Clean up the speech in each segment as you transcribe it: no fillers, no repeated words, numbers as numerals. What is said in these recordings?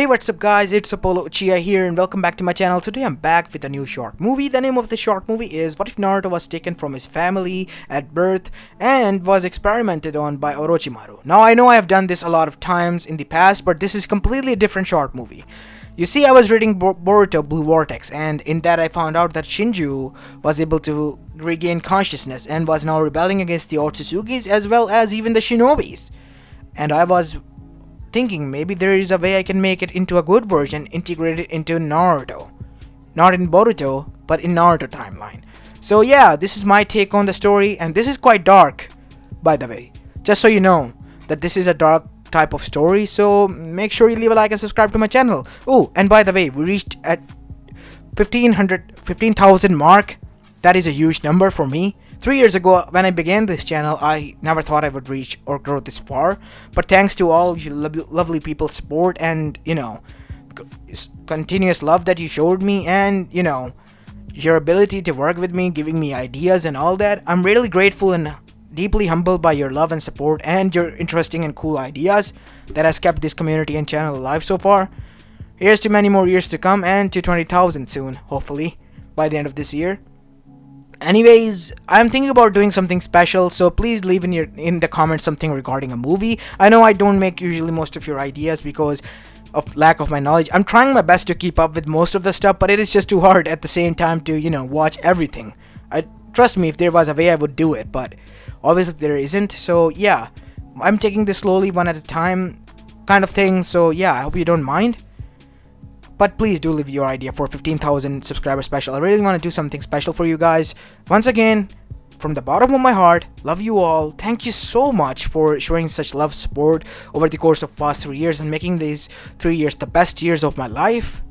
Hey, what's up guys, it's Apollo Uchiha here and welcome back to my channel. Today I'm back with a new short movie. The name of the short movie is What If Naruto Was Taken From His Family at Birth and Was Experimented On by Orochimaru. Now I know I have done this a lot of times in the past, but this is completely a different short movie. You see, I was reading Boruto Blue Vortex, and in that I found out that Shinju was able to regain consciousness and was now rebelling against the Otsutsuki's as well as even the Shinobis. And I was thinking maybe there is a way I can make it into a good version integrated into Naruto. Not in Boruto, but in Naruto timeline. So yeah, this is my take on the story, and this is quite dark, by the way. Just so you know that this is a dark type of story, so make sure you leave a like and subscribe to my channel. Oh, and by the way, we reached at 15,000 mark. That is a huge number for me. 3 years ago, when I began this channel, I never thought I would reach or grow this far. But thanks to all you lovely people's support and, continuous love that you showed me and, your ability to work with me, giving me ideas and all that, I'm really grateful and deeply humbled by your love and support and your interesting and cool ideas that has kept this community and channel alive so far. Here's to many more years to come and to 20,000 soon, hopefully, by the end of this year. Anyways, I'm thinking about doing something special, so please leave in the comments something regarding a movie. I know I don't make usually most of your ideas because of lack of my knowledge. I'm trying my best to keep up with most of the stuff, but it is just too hard at the same time to, watch everything. Trust me, if there was a way I would do it, but obviously there isn't. So yeah, I'm taking this slowly, one at a time kind of thing. So yeah, I hope you don't mind. But please do leave your idea for 15,000 subscriber special. I really want to do something special for you guys. Once again, from the bottom of my heart, love you all. Thank you so much for showing such love support over the course of past 3 years and making these 3 years the best years of my life.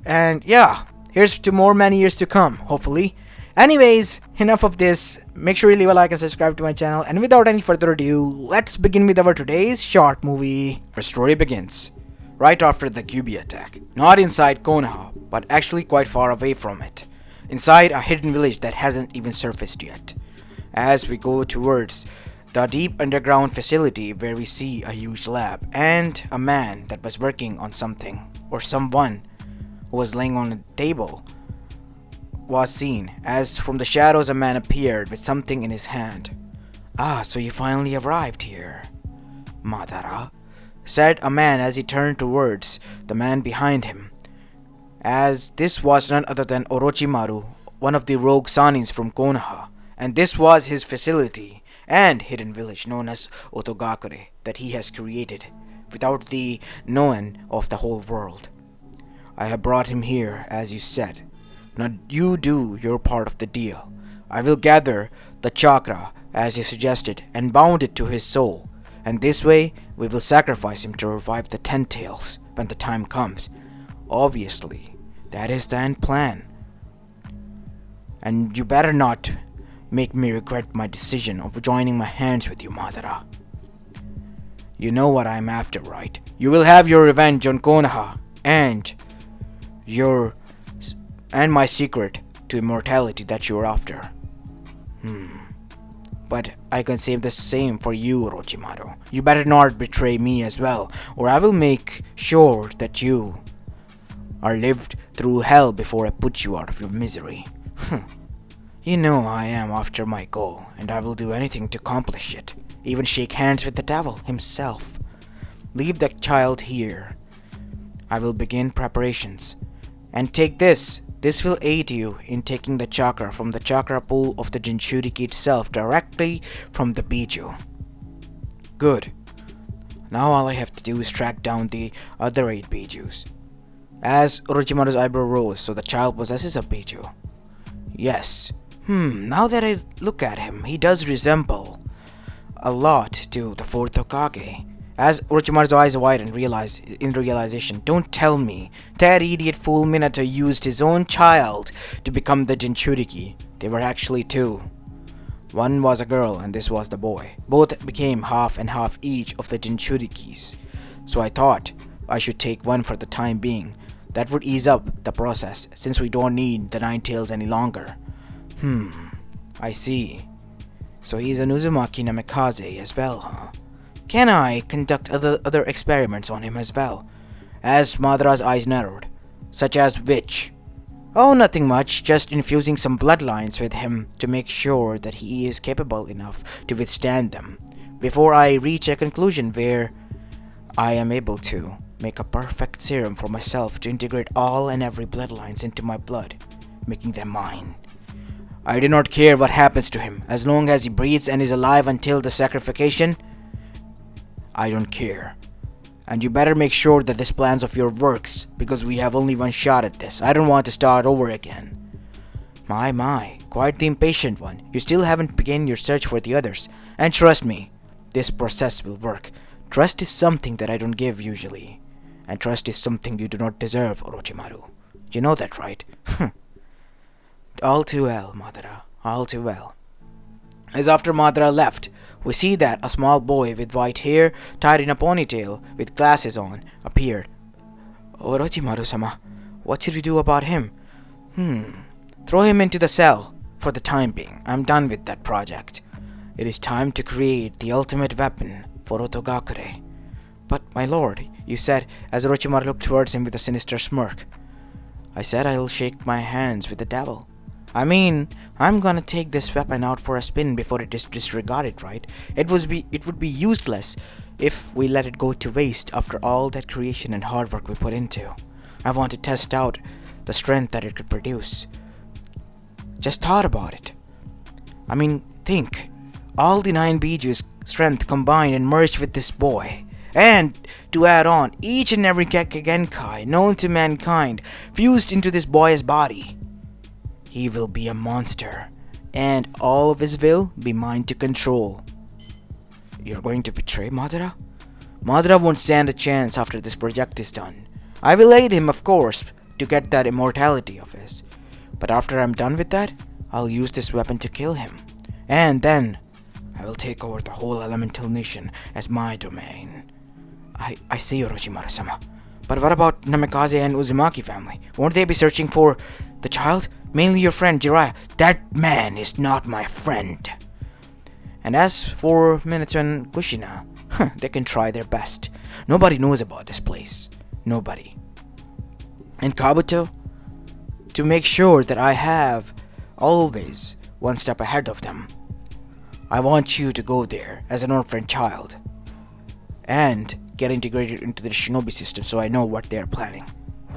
And yeah, here's to many years to come, hopefully. Anyways, enough of this. Make sure you leave a like and subscribe to my channel. And without any further ado, let's begin with our today's short movie. Our story begins right after the Kyuubi attack. Not inside Konoha, but actually quite far away from it. Inside a hidden village that hasn't even surfaced yet. As we go towards the deep underground facility where we see a huge lab and a man that was working on something, or someone who was laying on a table, was seen as from the shadows a man appeared with something in his hand. "Ah, so you finally arrived here, Madara," said a man as he turned towards the man behind him, as this was none other than Orochimaru, one of the rogue Sanins from Konoha, and this was his facility and hidden village known as Otogakure that he has created without the knowing of the whole world. "I have brought him here as you said. Now you do your part of the deal. I will gather the chakra as you suggested and bound it to his soul. And this way, we will sacrifice him to revive the Ten Tails when the time comes. Obviously, that is the end plan. And you better not make me regret my decision of joining my hands with you, Madara. You know what I'm after, right? You will have your revenge on Konoha and my secret to immortality that you're after. But I can say the same for you, Orochimaru. You better not betray me as well, or I will make sure that you are lived through hell before I put you out of your misery. You know I am after my goal, and I will do anything to accomplish it. Even shake hands with the devil himself. Leave the child here. I will begin preparations. And take this. This will aid you in taking the chakra from the chakra pool of the Jinchuriki itself directly from the Biju." "Good. Now all I have to do is track down the other 8 Bijus." As Orochimaru's eyebrow rose, so the child possesses a Biju. "Yes. Now that I look at him, he does resemble a lot to the 4th Hokage." As Orochimaru's eyes widened in realization, "Don't tell me that idiot fool Minato used his own child to become the Jinchuriki. There were actually 2. One was a girl and this was the boy. Both became half and half each of the Jinchurikis. So I thought I should take one for the time being. That would ease up the process since we don't need the 9 tails any longer." I see. So he's a Uzumaki Namikaze as well, huh? Can I conduct other experiments on him as well? as Madara's eyes narrowed. Such as which? Oh, nothing much, just infusing some bloodlines with him to make sure that he is capable enough to withstand them, before I reach a conclusion where I am able to make a perfect serum for myself to integrate all and every bloodlines into my blood, making them mine. I do not care what happens to him, as long as he breathes and is alive until the sacrification. I don't care. And you better make sure that this plans of yours works, because we have only one shot at this. I don't want to start over again. My, quite the impatient one. You still haven't begun your search for the others. And trust me, this process will work. Trust is something that I don't give usually. And trust is something you do not deserve, Orochimaru. You know that, right? All too well, Madara. All too well. As after Madara left, we see that a small boy with white hair tied in a ponytail with glasses on appeared. Orochimaru-sama, what should we do about him? Throw him into the cell for the time being. I'm done with that project. It is time to create the ultimate weapon for Otogakure. But, my lord, you said, as Orochimaru looked towards him with a sinister smirk. I said I'll shake my hands with the devil. I mean, I'm gonna take this weapon out for a spin before it is disregarded, right? It would be useless if we let it go to waste after all that creation and hard work we put into. I want to test out the strength that it could produce. Just thought about it. I mean, think. All the 9 Biju's strength combined and merged with this boy. And, to add on, each and every Genkai known to mankind fused into this boy's body. He will be a monster, and all of his will be mine to control. You're going to betray Madara? Madara won't stand a chance after this project is done. I will aid him, of course, to get that immortality of his. But after I'm done with that, I'll use this weapon to kill him. And then, I will take over the whole elemental nation as my domain. I see, Orochimaru-sama. But what about Namikaze and Uzumaki family? Won't they be searching for the child? Mainly your friend Jiraiya. That man is not my friend. And as for Minato and Kushina, they can try their best. Nobody knows about this place. Nobody. And Kabuto, to make sure that I have always one step ahead of them, I want you to go there as an orphan child and get integrated into the shinobi system so I know what they're planning.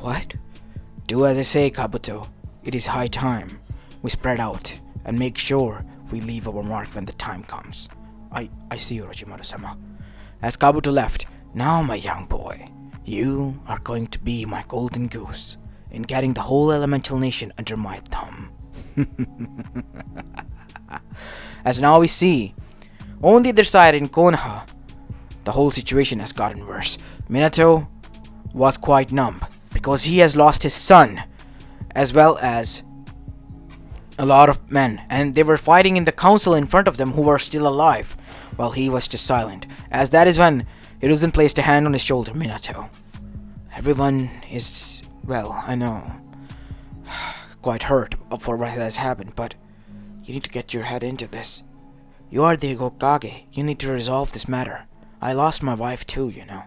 What? Do as I say, Kabuto. It is high time we spread out and make sure we leave our mark when the time comes. I see, Orochimaru-sama. As Kabuto left, now my young boy, you are going to be my golden goose in getting the whole elemental nation under my thumb. As now we see, on the other side in Konoha, the whole situation has gotten worse. Minato was quite numb because he has lost his son, as well as a lot of men, and they were fighting in the council in front of them who were still alive, while he was just silent, as that is when Hiruzen placed a hand on his shoulder. Minato, everyone is, well, I know, quite hurt for what has happened, but you need to get your head into this. You are the Hokage. You need to resolve this matter. I lost my wife too, you know.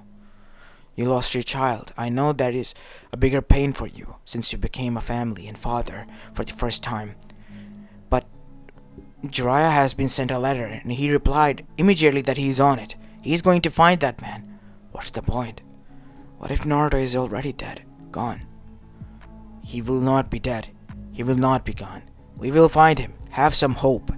You lost your child. I know that is a bigger pain for you, since you became a family and father for the first time. But Jiraiya has been sent a letter, and he replied immediately that he is on it. He is going to find that man. What's the point? What if Naruto is already dead? Gone? He will not be dead. He will not be gone. We will find him. Have some hope.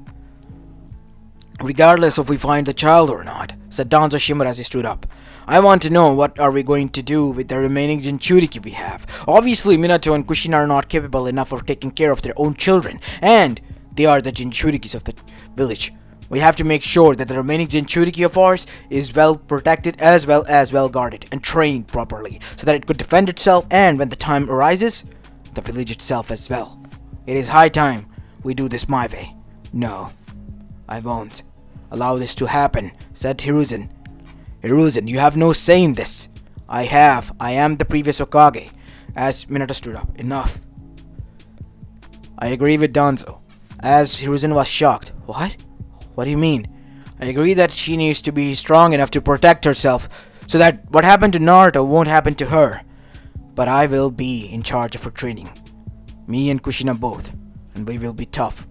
Regardless if we find the child or not, said Danzo Shimura as he stood up. I want to know what are we going to do with the remaining Jinchuriki we have. Obviously, Minato and Kushina are not capable enough of taking care of their own children, and they are the Jinchurikis of the village. We have to make sure that the remaining Jinchuriki of ours is well protected as well as well guarded and trained properly, so that it could defend itself and, when the time arises, the village itself as well. It is high time we do this my way. No, I won't allow this to happen, said Hiruzen. Hiruzen, you have no say in this. I am the previous Hokage. As Minato stood up. Enough. I agree with Danzo. As Hiruzen was shocked. What? What do you mean? I agree that she needs to be strong enough to protect herself, so that what happened to Naruto won't happen to her. But I will be in charge of her training. Me and Kushina both. And we will be tough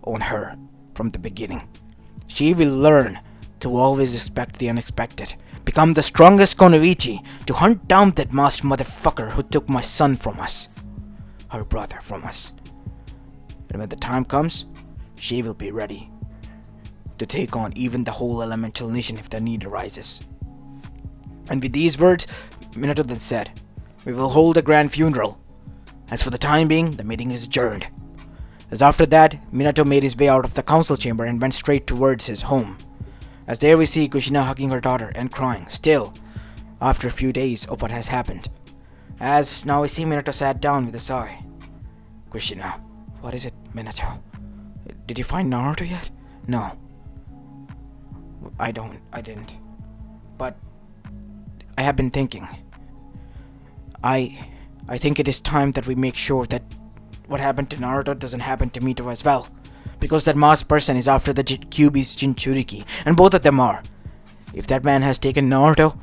on her from the beginning. She will learn to always expect the unexpected. Become the strongest Konoichi to hunt down that masked motherfucker who took my son from us. Her brother from us. And when the time comes, she will be ready to take on even the whole elemental nation if the need arises. And with these words, Minato then said, "We will hold a grand funeral. As for the time being, the meeting is adjourned." As after that, Minato made his way out of the council chamber and went straight towards his home. As there we see Kushina hugging her daughter and crying, still, after a few days of what has happened. As now we see Minato sat down with a sigh. "Kushina, what is it, Minato? Did you find Naruto yet?" "No. I didn't. But I have been thinking. I think it is time that we make sure that what happened to Naruto doesn't happen to Mito as well. Because that masked person is after the Kyuubi's Jinchuriki, and both of them are. If that man has taken Naruto,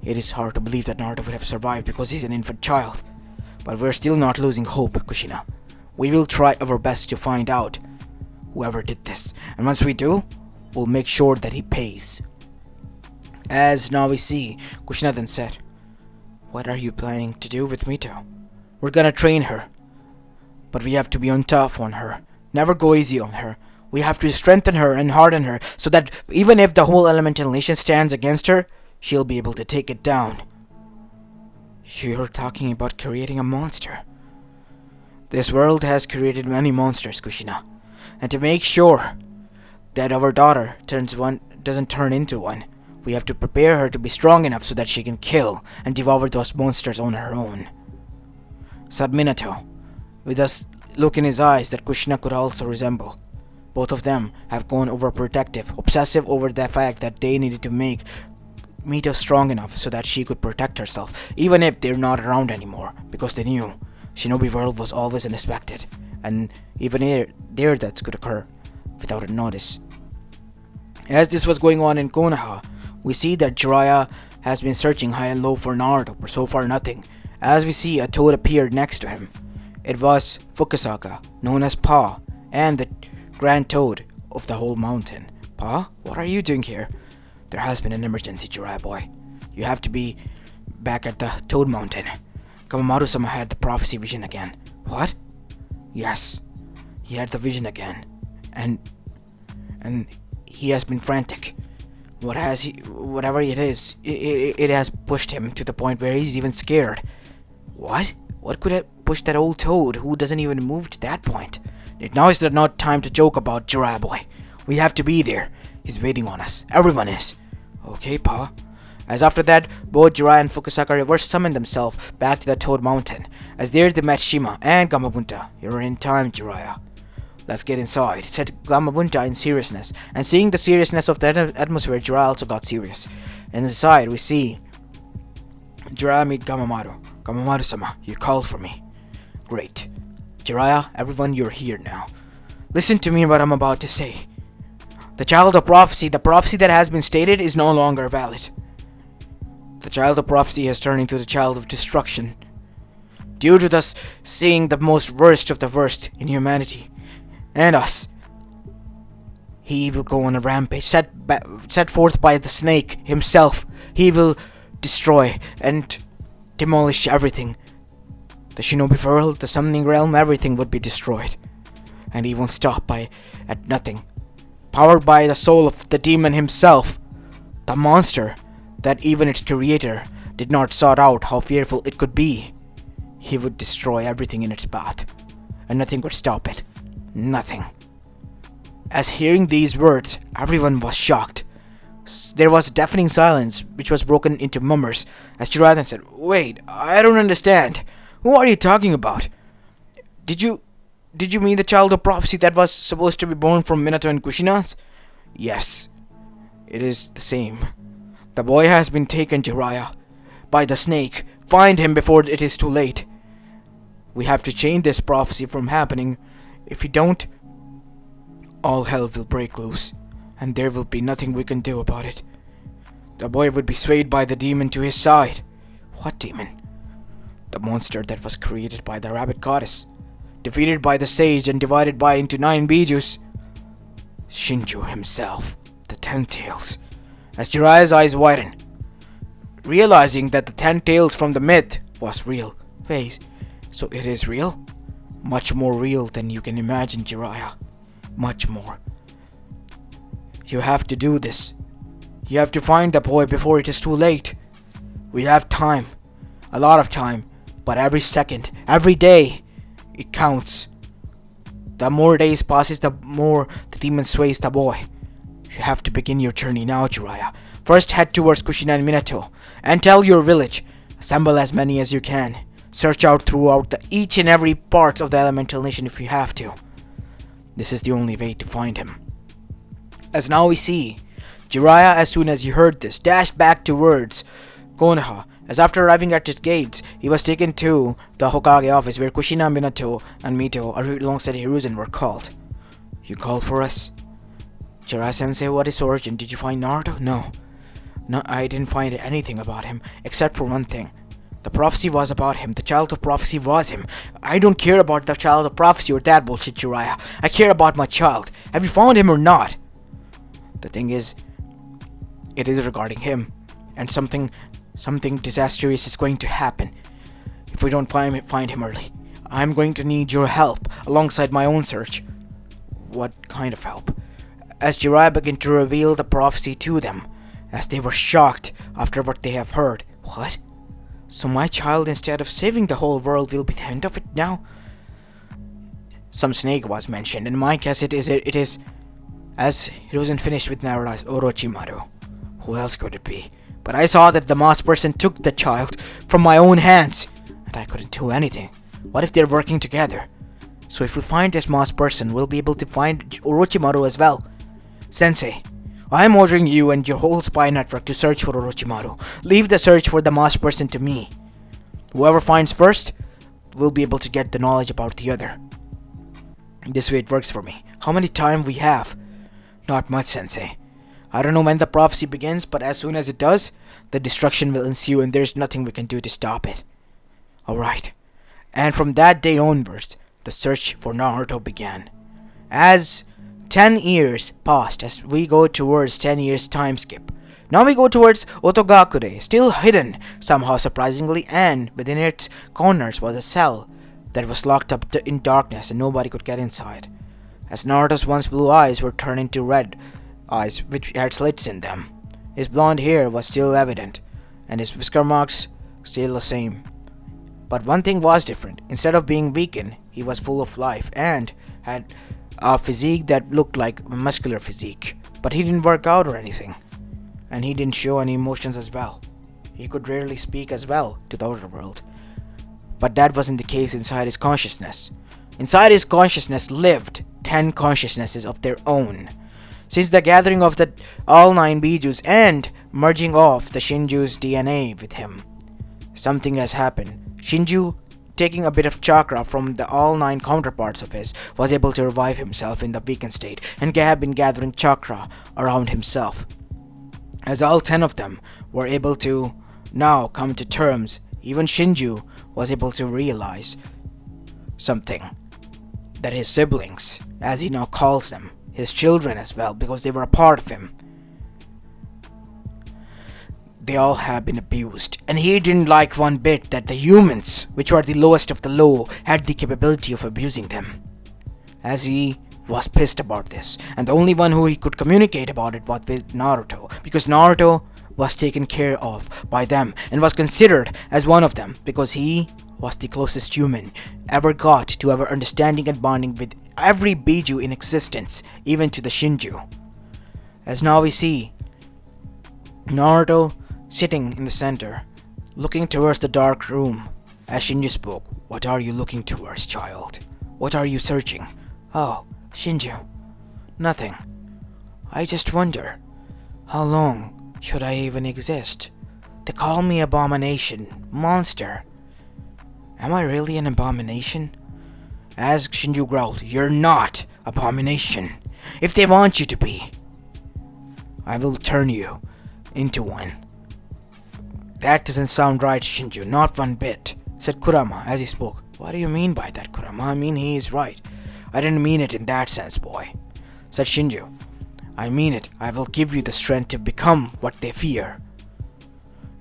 it is hard to believe that Naruto would have survived because he's an infant child. But we're still not losing hope, Kushina. We will try our best to find out whoever did this, and once we do, we'll make sure that he pays." As now we see, Kushina then said, "What are you planning to do with Mito?" "We're gonna train her. But we have to be on tough on her. Never go easy on her. We have to strengthen her and harden her so that even if the whole elemental nation stands against her, she'll be able to take it down." "You're talking about creating a monster." "This world has created many monsters, Kushina. And to make sure that our daughter doesn't turn into one, we have to prepare her to be strong enough so that she can kill and devour those monsters on her own," said Minato, with a look in his eyes that Kushina could also resemble. Both of them have gone overprotective, obsessive over the fact that they needed to make Mito strong enough so that she could protect herself, even if they're not around anymore, because they knew Shinobi World was always unexpected, and even there that could occur without a notice. As this was going on in Konoha, we see that Jiraiya has been searching high and low for Naruto, but so far nothing. As we see a toad appeared next to him. It was Fukasaka, known as Pa, and the Grand Toad of the whole mountain. "Pa, what are you doing here?" "There has been an emergency, Jiraiya boy. You have to be back at the Toad Mountain. Kamamaru-sama had the prophecy vision again." "What?" "Yes, he had the vision again, and he has been frantic. Whatever it is, it has pushed him to the point where he's even scared." "What? What could have pushed that old toad who doesn't even move to that point?" "Now is not time to joke about, Jiraiya boy. We have to be there. He's waiting on us. Everyone is." "Okay, Pa." As after that, both Jiraiya and Fukasaka reverse summoned themselves back to the Toad Mountain. As there they met Shima and Gamabunta. "You're in time, Jiraiya. Let's get inside," said Gamabunta in seriousness. And seeing the seriousness of the atmosphere, Jiraiya also got serious. And inside we see Jiraiya meet Gamamaru. "Gamamaru-sama, you called for me." "Great. Jiraiya, everyone, you're here now. Listen to me what I'm about to say. The child of prophecy, the prophecy that has been stated, is no longer valid. The child of prophecy has turned into the child of destruction. Due to thus seeing the most worst of the worst in humanity and us, he will go on a rampage set forth by the snake himself. He will destroy and demolish everything. The Shinobi world, the summoning realm, everything would be destroyed. And he won't stop at nothing. Powered by the soul of the demon himself, the monster that even its creator did not sort out how fearful it could be. He would destroy everything in its path, and nothing could stop it. Nothing." As hearing these words, everyone was shocked. There was a deafening silence, which was broken into murmurs, as Jiraiya said, "Wait, I don't understand. Who are you talking about? Did you mean the child of prophecy that was supposed to be born from Minato and Kushina's?" "Yes, it is the same. The boy has been taken, Jiraiya, by the snake. Find him before it is too late. We have to change this prophecy from happening. If we don't, all hell will break loose, and there will be nothing we can do about it. The boy would be swayed by the demon to his side." "What demon?" The monster that was created by the rabbit goddess, defeated by the sage and divided by into 9 bijus. Shinju himself, the 10 tails. As Jiraiya's eyes widen, realizing that the 10 tails from the myth was real. Face, so it is real? Much more real than you can imagine, Jiraiya. Much more. You have to do this. You have to find the boy before it is too late. We have time. A lot of time. But every second, every day, it counts. The more days passes, the more the demon sways the boy. You have to begin your journey now, Jiraiya. First head towards Kushina and Minato, and tell your village. Assemble as many as you can. Search out throughout each and every part of the elemental nation if you have to. This is the only way to find him. As now we see, Jiraiya, as soon as he heard this, dashed back towards Konoha. As after arriving at its gates, he was taken to the Hokage office where Kushina, Minato, and Mito, alongside Hiruzen, were called. You called for us? Jiraiya-sensei, what is origin? Did you find Naruto? No, I didn't find anything about him, except for one thing. The prophecy was about him. The child of prophecy was him. I don't care about the child of prophecy or that bullshit, Jiraiya. I care about my child. Have you found him or not? The thing is, it is regarding him, and something disastrous is going to happen if we don't find him early. I'm going to need your help alongside my own search. What kind of help? As Jiraiya began to reveal the prophecy to them, as they were shocked after what they have heard. What? So my child, instead of saving the whole world, will be the end of it now? Some snake was mentioned, and my guess it is as it wasn't finished with Naruto's Orochimaru. Who else could it be? But I saw that the masked person took the child from my own hands, and I couldn't do anything. What if they're working together? So if we find this masked person, we'll be able to find Orochimaru as well. Sensei, I am ordering you and your whole spy network to search for Orochimaru. Leave the search for the masked person to me. Whoever finds first will be able to get the knowledge about the other. This way it works for me. How many time we have? Not much, Sensei. I don't know when the prophecy begins, but as soon as it does, the destruction will ensue and there's nothing we can do to stop it. Alright. And from that day onwards, the search for Naruto began. As 10 years passed, as we go towards 10 years time skip. Now we go towards Otogakure, still hidden, somehow surprisingly, and within its corners was a cell that was locked up in darkness and nobody could get inside. As Naruto's once blue eyes were turned into red eyes which had slits in them. His blonde hair was still evident, and his whisker marks still the same. But one thing was different. Instead of being weakened, he was full of life and had a physique that looked like a muscular physique. But he didn't work out or anything, and he didn't show any emotions as well. He could rarely speak as well to the outer world. But that wasn't the case inside his consciousness. Inside his consciousness lived 10 consciousnesses of their own. Since the gathering of the all 9 bijus and merging off the Shinju's DNA with him, something has happened. Shinju, taking a bit of chakra from the all 9 counterparts of his, was able to revive himself in the weakened state and had been gathering chakra around himself. As all 10 of them were able to now come to terms, even Shinju was able to realize something. That his siblings, as he now calls them, his children as well, because they were a part of him, they all have been abused, and he didn't like one bit that the humans, which were the lowest of the low, had the capability of abusing them. As he was pissed about this, and the only one who he could communicate about it was with Naruto, because Naruto was taken care of by them and was considered as one of them, because he was the closest human ever got to ever understanding and bonding with every biju in existence, even to the Shinju. As now we see Naruto sitting in the center, looking towards the dark room. As Shinju spoke, "What are you looking towards, child? What are you searching?" "Oh, Shinju, nothing. I just wonder, how long should I even exist? They call me abomination, monster. Am I really an abomination?" As Shinju growled, "You're not abomination. If they want you to be, I will turn you into one." "That doesn't sound right, Shinju, not one bit. said Kurama as he spoke. What do you mean by that, Kurama? I mean, he is right. I didn't mean it in that sense, boy, said Shinju. I mean it. I will give you the strength to become what they fear.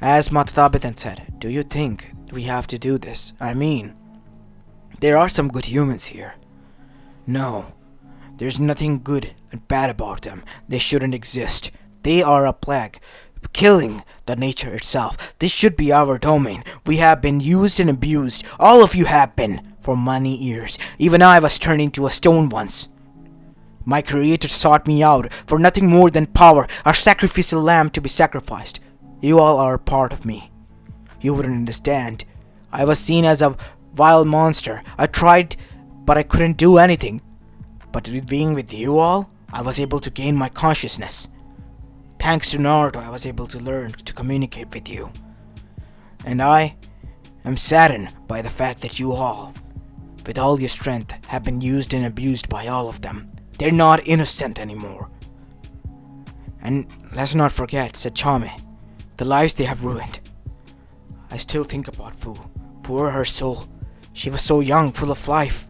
As Matatabe then said, do you think we have to do this? I mean, there are some good humans here. No, there's nothing good and bad about them. They shouldn't exist. They are a plague, killing the nature itself. This should be our domain. We have been used and abused. All of you have been, for many years. Even I was turned into a stone once. My creator sought me out for nothing more than power, a sacrificial lamb to be sacrificed. You all are a part of me. You wouldn't understand. I was seen as a vile monster. I tried, but I couldn't do anything. But being with you all, I was able to gain my consciousness. Thanks to Naruto, I was able to learn to communicate with you. And I am saddened by the fact that you all, with all your strength, have been used and abused by all of them. They're not innocent anymore. And let's not forget, said Chame, the lives they have ruined. I still think about Fu. Poor her soul. She was so young, full of life.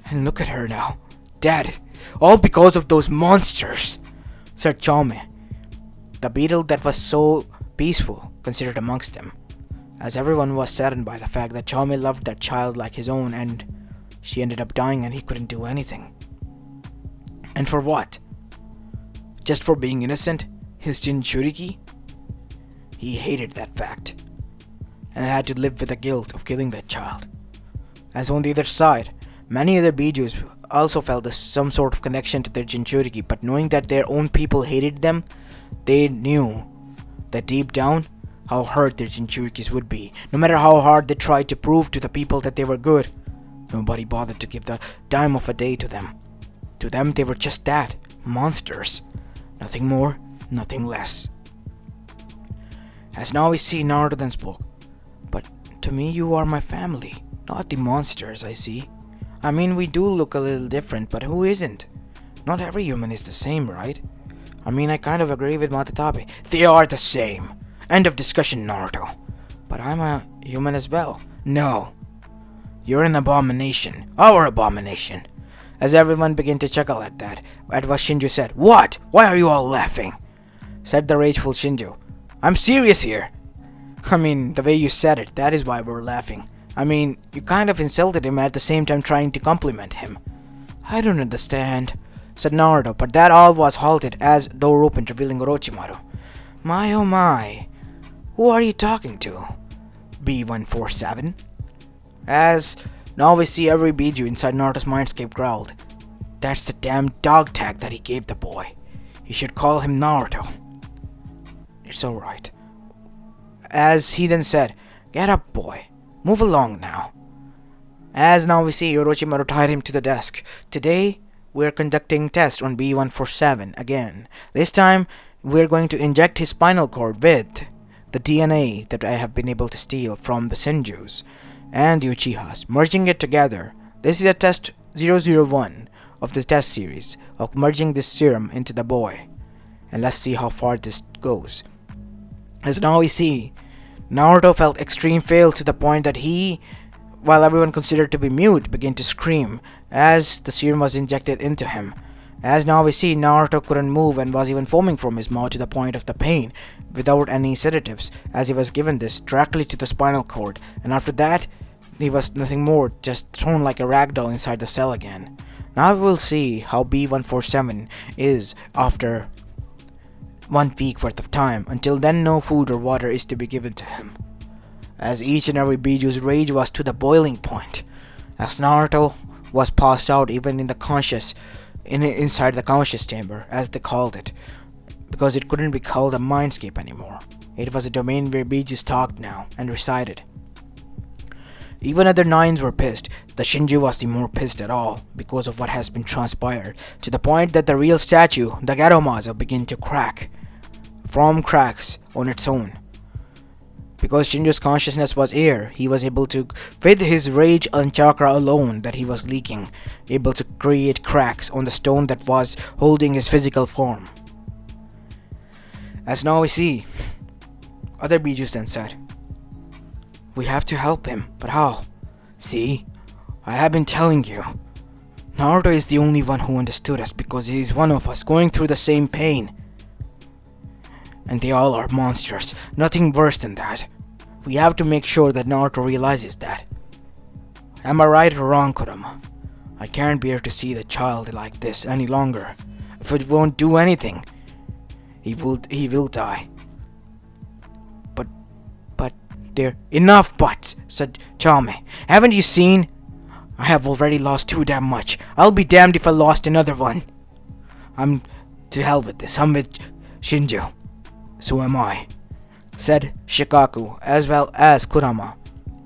And look at her now, dead. All because of those monsters, said Chame, the beetle that was so peaceful, considered amongst them. As everyone was saddened by the fact that Chame loved that child like his own and she ended up dying and he couldn't do anything. And for what? Just for being innocent? His Jinchuriki? He hated that fact, and had to live with the guilt of killing that child. As on the other side, many other Bijus also felt some sort of connection to their Jinchuriki, but knowing that their own people hated them, they knew that deep down how hurt their Jinchurikis would be. No matter how hard they tried to prove to the people that they were good, nobody bothered to give the dime of a day to them. To them, they were just that, monsters. Nothing more, nothing less. As now we see, Naruto then spoke. But to me, you are my family, not the monsters I see. I mean, we do look a little different, but who isn't? Not every human is the same, right? I mean, I kind of agree with Matatabe. They are the same. End of discussion, Naruto. But I'm a human as well. No. You're an abomination. Our abomination. As everyone began to chuckle at that, at what Shinju said. What? Why are you all laughing? Said the rageful Shinju. I'm serious here. I mean, the way you said it, that is why we're laughing. I mean, you kind of insulted him at the same time trying to compliment him. I don't understand, said Naruto, but that all was halted as door opened, revealing Orochimaru. My oh my, who are you talking to? B147? As now we see every Biju inside Naruto's mindscape growled. That's the damn dog tag that he gave the boy. He should call him Naruto. It's alright. As he then said, get up, boy. Move along now. As now we see Orochimaru tied him to the desk. Today, we're conducting tests on B147 again. This time, we're going to inject his spinal cord with the DNA that I have been able to steal from the Senjus and the Uchihas, merging it together. This is a test 001 of the test series of merging this serum into the boy. And let's see how far this goes. As now we see, Naruto felt extreme fail to the point that he, while everyone considered to be mute, began to scream as the serum was injected into him. As now we see, Naruto couldn't move and was even foaming from his mouth to the point of the pain without any sedatives, as he was given this directly to the spinal cord, and after that he was nothing more, just thrown like a ragdoll inside the cell again. Now we will see how B147 is after 1 week worth of time. Until then, no food or water is to be given to him, as each and every Biju's rage was to the boiling point, as Naruto was passed out even in the conscious, inside the conscious chamber, as they called it, because it couldn't be called a mindscape anymore. It was a domain where Bijus talked now and recited. Even other nines were pissed. The Shinju was the more pissed at all because of what has been transpired, to the point that the real statue, the Garomaza, began to crack from cracks on its own. Because Shinju's consciousness was air, he was able to, with his rage and chakra alone that he was leaking, able to create cracks on the stone that was holding his physical form. As now we see, other Bijus then said, We have to help him, but how? See? I have been telling you. Naruto is the only one who understood us because he is one of us going through the same pain. And they all are monsters, nothing worse than that. We have to make sure that Naruto realizes that. Am I right or wrong, Kurama? I can't bear to see the child like this any longer. If it won't do anything, he will die. But there enough buts, said Chame. Haven't you seen? I have already lost too damn much. I'll be damned if I lost another one. I'm to hell with this. I'm with Shinju. So am I, said Shikaku, as well as Kurama.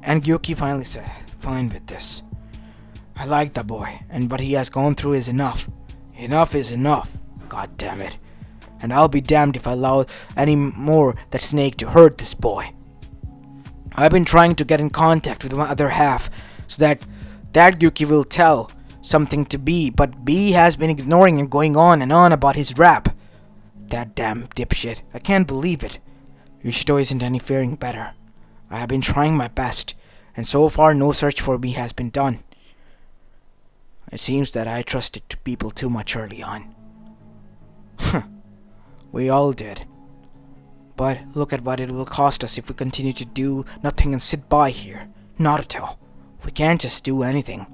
And Gyuki finally said, fine with this. I like the boy, and what he has gone through is enough. Enough is enough. God damn it. And I'll be damned if I allow any more that snake to hurt this boy. I've been trying to get in contact with my other half, so that Gyuki will tell something to B, but B has been ignoring and going on and on about his rap. That damn dipshit. I can't believe it. Yushito isn't any faring better. I have been trying my best, and so far no search for B has been done. It seems that I trusted people too much early on. We all did. But look at what it will cost us if we continue to do nothing and sit by here. Naruto. We can't just do anything.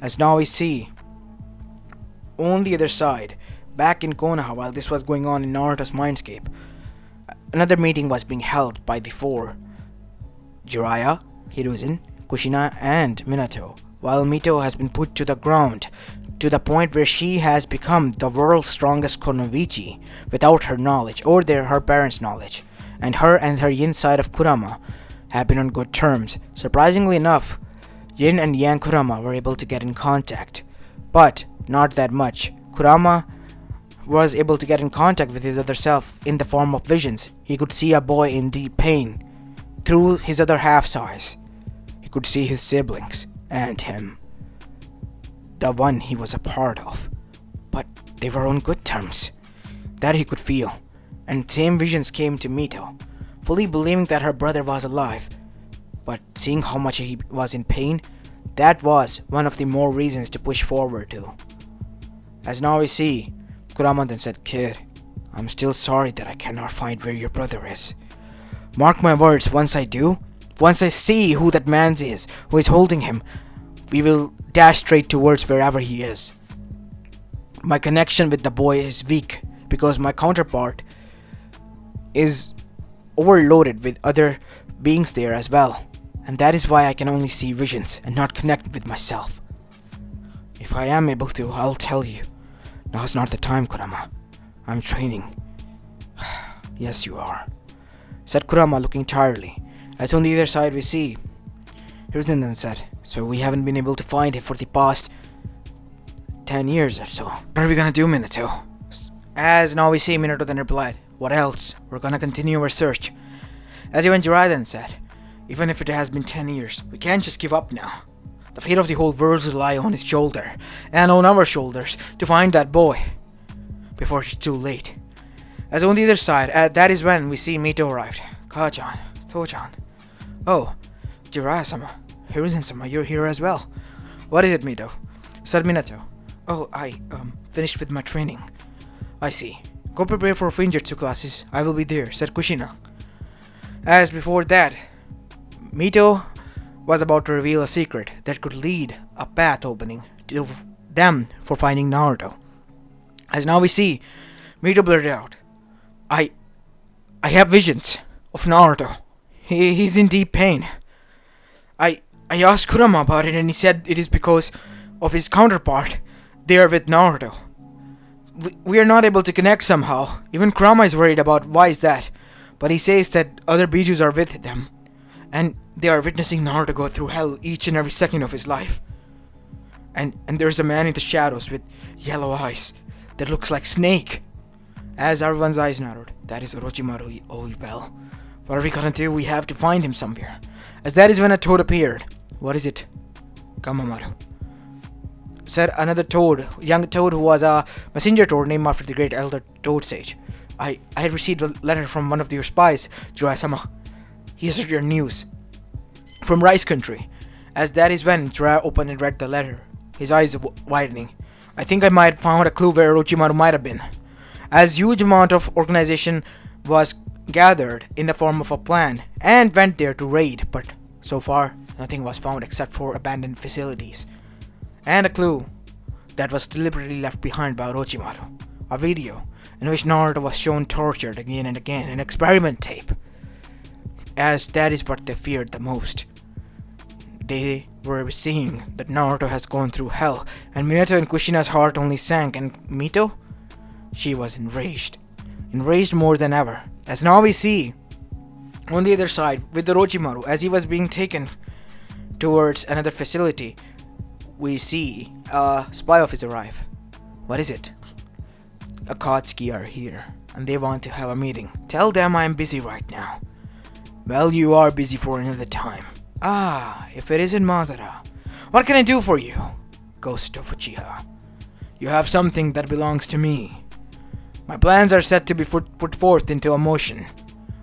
As now we see, on the other side, back in Konoha while this was going on in Naruto's mindscape, another meeting was being held by the four: Jiraiya, Hiruzen, Kushina, and Minato, while Mito has been put to the ground, to the point where she has become the world's strongest Konoichi without her knowledge or her parents' knowledge, and her yin side of Kurama have been on good terms. Surprisingly enough, Yin and Yang Kurama were able to get in contact, but not that much. Kurama was able to get in contact with his other self in the form of visions. He could see a boy in deep pain through his other half's eyes. He could see his siblings and him, the one he was a part of, but they were on good terms. That he could feel, and same visions came to Mito, fully believing that her brother was alive, but seeing how much he was in pain, that was one of the more reasons to push forward to. As now we see, Kurama then said, "Kid, I'm still sorry that I cannot find where your brother is. Mark my words, once I do, once I see who that man is, who is holding him, we will dash straight towards wherever he is. My connection with the boy is weak because my counterpart is overloaded with other beings there as well, and that is why I can only see visions and not connect with myself. If I am able to, I'll tell you. Now is not the time, Kurama. I'm training." "Yes, you are," said Kurama, looking tiredly. As on the other side we see, Hiruzen then said, "So we haven't been able to find him for the past 10 years or so. What are we gonna do, Minato?" As now we see, Minato then replied, "What else? We're gonna continue our search." As even Jiraiya then said, "Even if it has been 10 years, we can't just give up now. The fate of the whole world will lie on his shoulder, and on our shoulders, to find that boy, before it's too late." As on the other side, that is when we see Mito arrived. "Ka-chan, To-chan. Oh, Jiraiya-sama, Hiruzen-sama, you're here as well. What is it, Mito?" said Minato. "Oh, I finished with my training." "I see. Go prepare for Finjutsu classes. I will be there," said Kushina. As before that, Mito was about to reveal a secret that could lead a path opening to them for finding Naruto. As now we see, Mito blurted out, I have visions of Naruto. He's in deep pain. I asked Kurama about it, and he said it is because of his counterpart there with Naruto. We are not able to connect somehow. Even Kurama is worried about why is that. But he says that other Bijus are with them, and they are witnessing Naruto go through hell each and every second of his life. And there's a man in the shadows with yellow eyes that looks like Snake. As everyone's eyes narrowed, that is Orochimaru. Oh well, what are we gonna do? We have to find him somewhere. As that is when a toad appeared. "What is it?" "Kamamaru," said another toad, young toad who was a messenger toad named after the great elder toad sage. I had received a letter from one of your spies, Jiraiya-sama. He has heard your news. from Rice Country. As that is when Jiraiya opened and read the letter, his eyes widening. I think I might have found a clue where Orochimaru might have been. As huge amount of organization was gathered in the form of a plan and went there to raid, but so far nothing was found except for abandoned facilities. And a clue that was deliberately left behind by Orochimaru. A video in which Naruto was shown tortured again and again, an experiment tape. As that is what they feared the most. They were seeing that Naruto has gone through hell, and Minato and Kushina's heart only sank, and Mito? She was enraged. Enraged more than ever. As now we see, on the other side, with Orochimaru, as he was being taken towards another facility, we see a spy officer arrive. What is it? Akatsuki are here, and they want to have a meeting. Tell them I am busy right now. Well, you are busy for another time. Ah, if it isn't Madara. What can I do for you? Ghost of Uchiha. You have something that belongs to me. My plans are set to be put forth into a motion.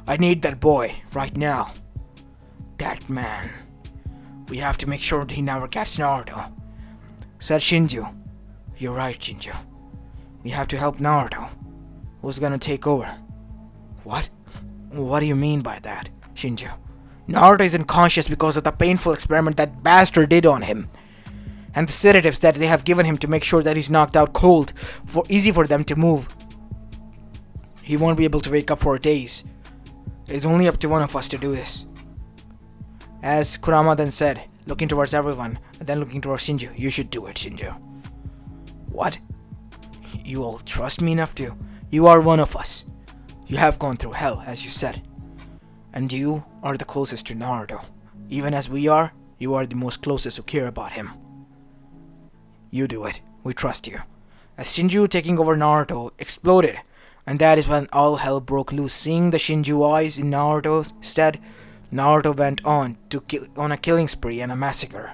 I need that boy, right now. That man. We have to make sure that he never gets Naruto. Said Shinju. You're right, Shinju. We have to help Naruto. Who's gonna take over? What? What do you mean by that, Shinju? Naruto is unconscious because of the painful experiment that bastard did on him. And the sedatives that they have given him to make sure that he's knocked out cold, easy for them to move. He won't be able to wake up for days. It's only up to one of us to do this. As Kurama then said, looking towards everyone, and then looking towards Shinju, you should do it, Shinju. What? You all trust me enough to? You are one of us. You have gone through hell, as you said. And you are the closest to Naruto. Even as we are, you are the most closest who care about him. You do it. We trust you. As Shinju taking over Naruto exploded, and that is when all hell broke loose. Seeing the Shinju eyes in Naruto's stead, Naruto went on on a killing spree and a massacre.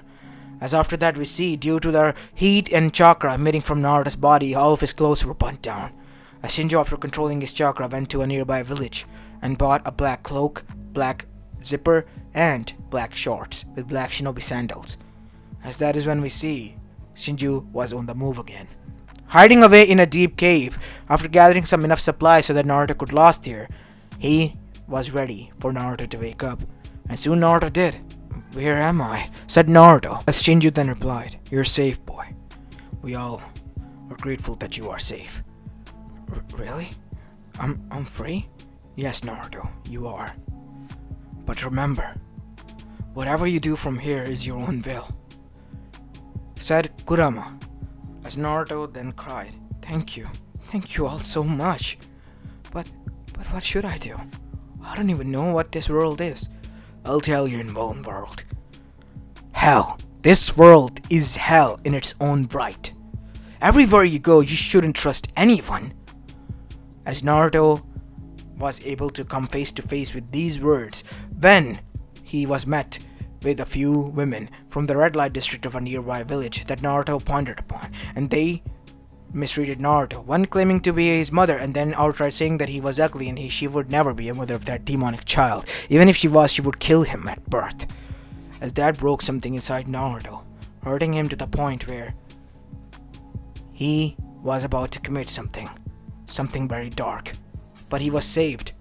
As after that we see, due to the heat and chakra emitting from Naruto's body, all of his clothes were burnt down. As Shinju, after controlling his chakra, went to a nearby village and bought a black cloak, black zipper, and black shorts with black shinobi sandals. As that is when we see Shinju was on the move again. Hiding away in a deep cave, after gathering some enough supplies so that Naruto could last here, he was ready for Naruto to wake up. And soon Naruto did. Where am I? Said Naruto. As Shinju then replied, you're safe, boy. We all are grateful that you are safe. Really? I'm free? Yes, Naruto, you are. But remember, whatever you do from here is your own will. Said Kurama. As Naruto then cried, thank you all so much. But what should I do? I don't even know what this world is. I'll tell you in one world. Hell. This world is hell in its own right. Everywhere you go, you shouldn't trust anyone. As Naruto was able to come face to face with these words, when he was met with a few women from the red light district of a nearby village that Naruto pondered upon, and they mistreated Naruto, one claiming to be his mother and then outright saying that he was ugly and she would never be a mother of that demonic child. Even if she was, she would kill him at birth. As that broke something inside Naruto, hurting him to the point where he was about to commit something very dark. But he was saved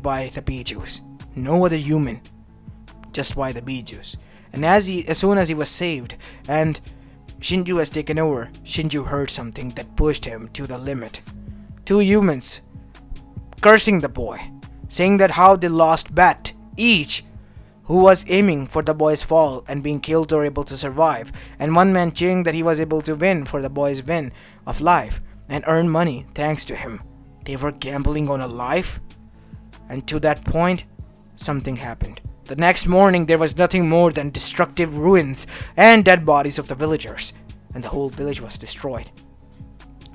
by the Bijus. No other human, just by the Bijus. And as soon as he was saved and Shinju has taken over, Shinju heard something that pushed him to the limit. Two humans cursing the boy, saying that how they lost bet, each who was aiming for the boy's fall and being killed or able to survive, and one man cheering that he was able to win for the boy's win of life and earn money thanks to him. They were gambling on a life, and to that point, something happened. The next morning, there was nothing more than destructive ruins and dead bodies of the villagers, and the whole village was destroyed.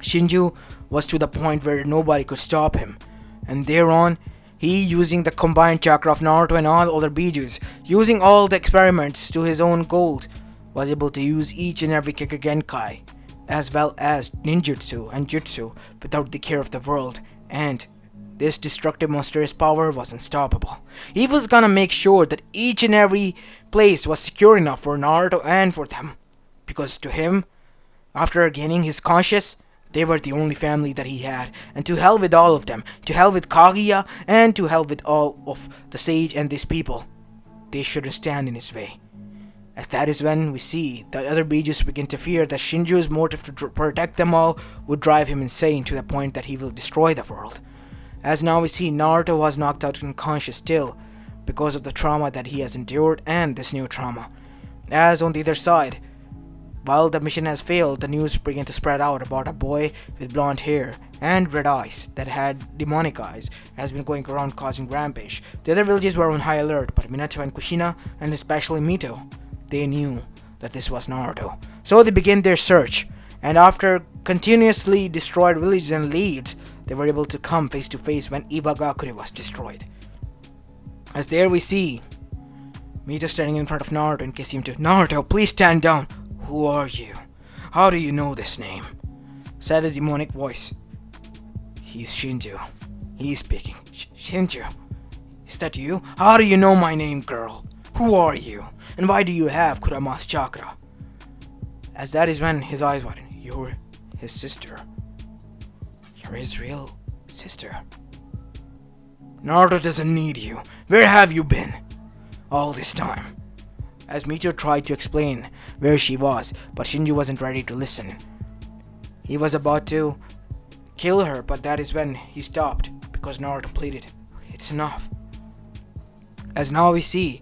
Shinju was to the point where nobody could stop him, and thereon, he, using the combined chakra of Naruto and all other Bijus, using all the experiments to his own gold, was able to use each and every Kikagenkai, as well as ninjutsu and jutsu, without the care of the world, and This destructive monstrous power was unstoppable. He was gonna make sure that each and every place was secure enough for Naruto and for them. Because to him, after gaining his conscience, they were the only family that he had. And to hell with all of them. To hell with Kaguya and to hell with all of the sage and these people. They shouldn't stand in his way. As that is when we see the other Bijus begin to fear that Shinju's motive to protect them all would drive him insane to the point that he will destroy the world. As now we see Naruto was knocked out unconscious still because of the trauma that he has endured and this new trauma. As on the other side, while the mission has failed, the news began to spread out about a boy with blonde hair and red eyes that had demonic eyes has been going around causing rampage. The other villages were on high alert, but Minato and Kushina, and especially Mito, they knew that this was Naruto. So they began their search, and after continuously destroyed villages and leads, they were able to come face to face when Ibagakure was destroyed. As there we see Mito standing in front of Naruto and kissing him to Naruto, please stand down. Who are you? How do you know this name? Said a demonic voice. He's Shinju. He's speaking. Shinju, is that you? How do you know my name, girl? Who are you? And why do you have Kurama's chakra? As that is when his eyes widened. You're his sister. You're his real sister. Naruto doesn't need you. Where have you been all this time? As Mito tried to explain where she was, but Shinju wasn't ready to listen. He was about to kill her, but that is when he stopped because Naruto pleaded, it's enough. As now we see,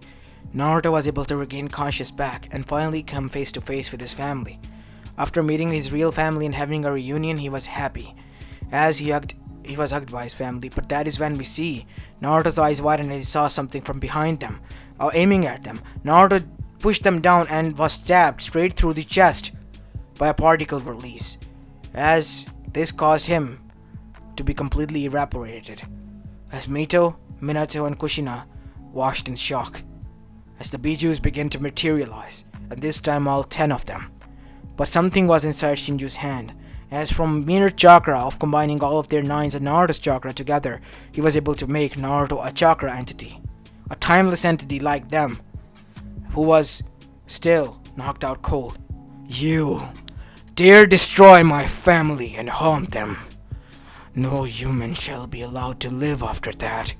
Naruto was able to regain conscience back and finally come face to face with his family. After meeting his real family and having a reunion, he was happy. As he was hugged by his family, but that is when we see Naruto's eyes widen and he saw something from behind them, aiming at them. Naruto pushed them down and was stabbed straight through the chest by a particle release, as this caused him to be completely evaporated. As Mito, Minato, and Kushina watched in shock, as the Bijus began to materialize, and this time all 10 of them. But something was inside Shinju's hand, as from mere chakra of combining all of their 9s and Naruto's chakra together, he was able to make Naruto a chakra entity, a timeless entity like them, who was still knocked out cold. You dare destroy my family and haunt them. No human shall be allowed to live after that.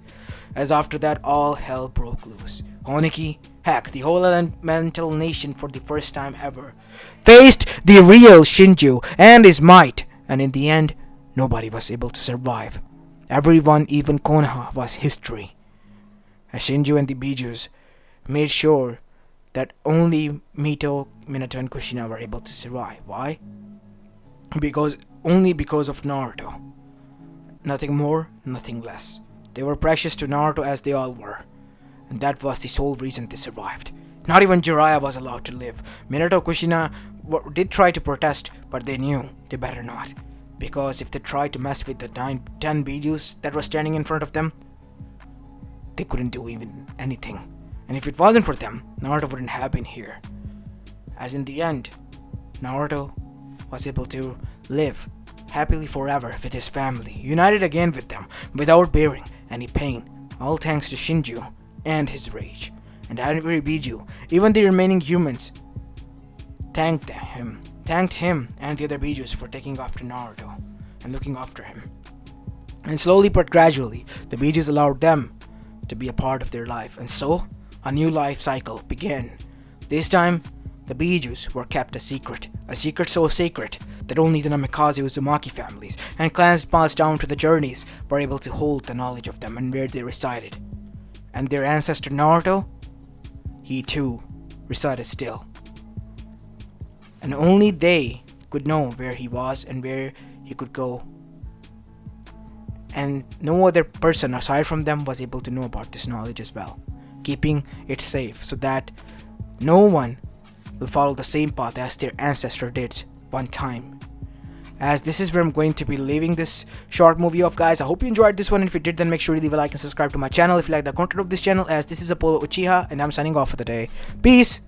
As after that, all hell broke loose. Honiki, heck, the whole elemental nation for the first time ever faced the real Shinju and his might, and in the end, nobody was able to survive. Everyone, even Konoha, was history. As Shinju and the Bijus made sure that only Mito, Minato, and Kushina were able to survive. Why? Only because of Naruto. Nothing more, nothing less. They were precious to Naruto as they all were. And that was the sole reason they survived. Not even Jiraiya was allowed to live. Minato and Kushina did try to protest, but they knew they better not. Because if they tried to mess with the 10 Bijus that were standing in front of them, they couldn't do even anything. And if it wasn't for them, Naruto wouldn't have been here. As in the end, Naruto was able to live happily forever with his family, united again with them, without bearing any pain, all thanks to Shinju and his rage. And every Biju, even the remaining humans, thanked him and the other Bijus for taking after Naruto and looking after him. And slowly but gradually, the Bijus allowed them to be a part of their life, and so a new life cycle began. This time, the Bijus were kept a secret so sacred that only the Namikaze Uzumaki families and clans passed down to the journeys were able to hold the knowledge of them and where they resided. And their ancestor Naruto, he too resided still. And only they could know where he was and where he could go. And no other person aside from them was able to know about this knowledge as well, keeping it safe so that no one will follow the same path as their ancestor did one time. As this is where I'm going to be leaving this short movie off, guys. I hope you enjoyed this one, and if you did, then make sure you leave a like and subscribe to my channel if you like the content of this channel, as this is Apollo Uchiha, and I'm signing off for the day. Peace!